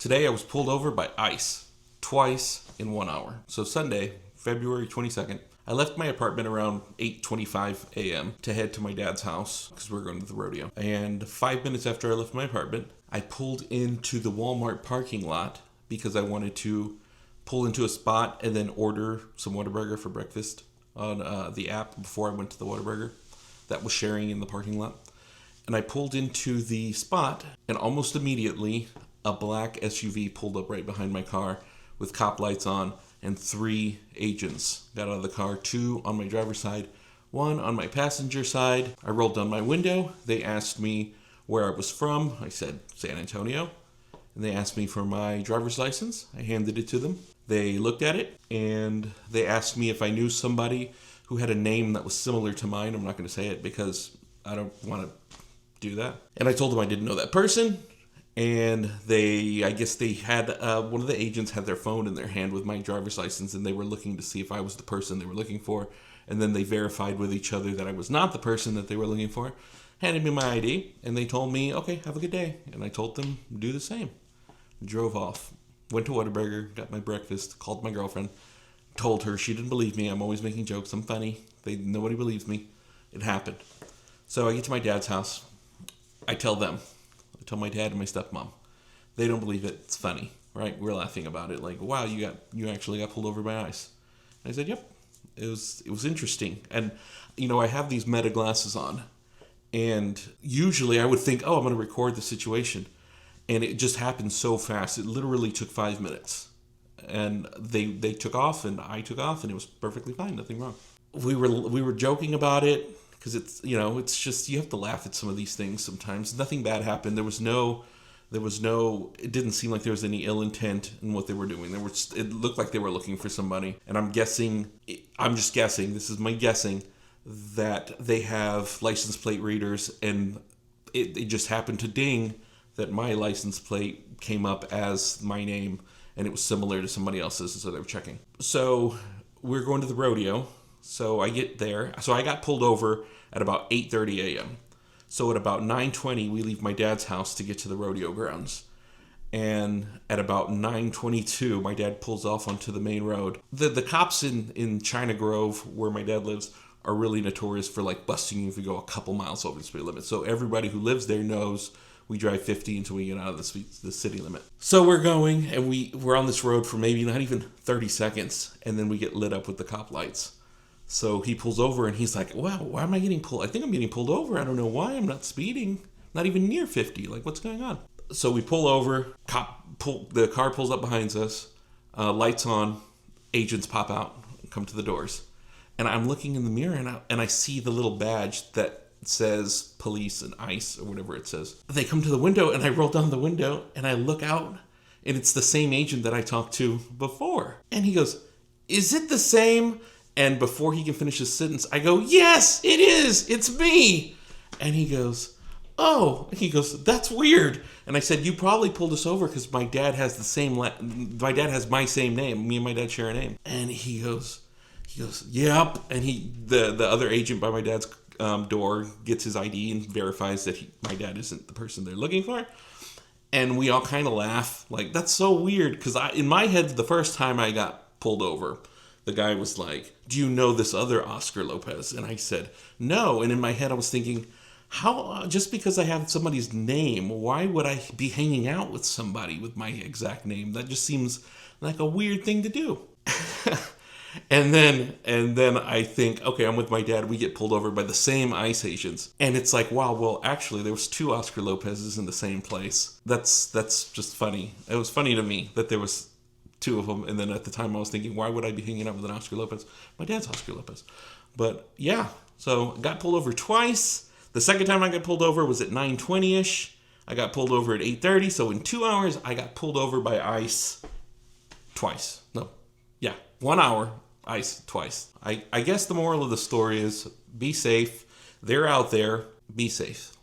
Today I was pulled over by ICE twice in 1 hour. So Sunday, February 22nd, I left my apartment around 8:25 a.m. to head to my dad's house because we were going to the rodeo. And 5 minutes after I left my apartment, I pulled into the Walmart parking lot because I wanted to pull into a spot and then order some Whataburger for breakfast on the app before I went to the Whataburger that was sharing in the parking lot. And I pulled into the spot, and almost immediately a black SUV pulled up right behind my car with cop lights on, and 3 agents got out of the car, 2 on my driver's side, 1 on my passenger side. I rolled down my window. They asked me where I was from. I said San Antonio. And they asked me for my driver's license. I handed it to them. They looked at it, and they asked me if I knew somebody who had a name that was similar to mine. I'm not going to say it because I don't want to do that. And I told them I didn't know that person. And I guess they had, one of the agents had their phone in their hand with my driver's license, and they were looking to see if I was the person they were looking for. And then they verified with each other that I was not the person that they were looking for, handed me my ID, and they told me, okay, have a good day. And I told them, do the same. Drove off, went to Whataburger, got my breakfast, called my girlfriend, told her. She didn't believe me. I'm always making jokes. I'm funny. Nobody believes me. It happened. So I get to my dad's house. I tell them. I tell my dad and my stepmom. They don't believe it. It's funny, right? We're laughing about it. Like, wow, you actually got pulled over by ICE. And I said, yep. It was interesting. And, I have these meta glasses on. And usually I would think, oh, I'm going to record the situation. And it just happened so fast. It literally took 5 minutes. And they took off, and I took off, and it was perfectly fine. Nothing wrong. We were joking about it. Because it's just, you have to laugh at some of these things sometimes. Nothing bad happened. It didn't seem like there was any ill intent in what they were doing. It looked like they were looking for somebody. And I'm just guessing, this is my guessing, that they have license plate readers, and it just happened to ding that my license plate came up as my name, and it was similar to somebody else's, so they were checking. So we're going to the rodeo. So I get there. So I got pulled over at about 8:30 a.m. So at about 9:20, we leave my dad's house to get to the rodeo grounds. And at about 9:22, my dad pulls off onto the main road. The cops in China Grove, where my dad lives, are really notorious for busting you if you go a couple miles over the speed limit. So everybody who lives there knows we drive 50 until we get out of the city limit. So we're going, and we're on this road for maybe not even 30 seconds, and then we get lit up with the cop lights. So he pulls over, and he's like, wow, why am I getting pulled? I think I'm getting pulled over. I don't know why. I'm not speeding. Not even near 50. What's going on? So we pull over. The car pulls up behind us. Lights on. Agents pop out and come to the doors. And I'm looking in the mirror, and I see the little badge that says police and ICE or whatever it says. They come to the window, and I roll down the window, and I look out, and it's the same agent that I talked to before. And he goes, is it the same? And before he can finish his sentence, I go, yes, it is. It's me. And he goes, oh. He goes, that's weird. And I said, you probably pulled us over because my dad has my dad has my same name. Me and my dad share a name. And he goes, yep. And the other agent by my dad's door gets his ID and verifies that my dad isn't the person they're looking for. And we all kind of laugh. That's so weird. Because in my head, the first time I got pulled over, the guy was like, do you know this other Oscar Lopez? And I said, no. And in my head, I was thinking, how, just because I have somebody's name, why would I be hanging out with somebody with my exact name? That just seems like a weird thing to do. And then I think, okay, I'm with my dad. We get pulled over by the same ICE agents. And it's like, wow, well, actually, there was 2 Oscar Lopez's in the same place. That's just funny. It was funny to me that there was 2 of them, and then at the time I was thinking, why would I be hanging out with an Oscar Lopez? My dad's Oscar Lopez. But yeah, so got pulled over twice. The second time I got pulled over was at 9:20ish. I got pulled over at 8:30, so in 2 hours I got pulled over by ICE twice. No, yeah, 1 hour, ICE twice. I guess the moral of the story is be safe. They're out there. Be safe.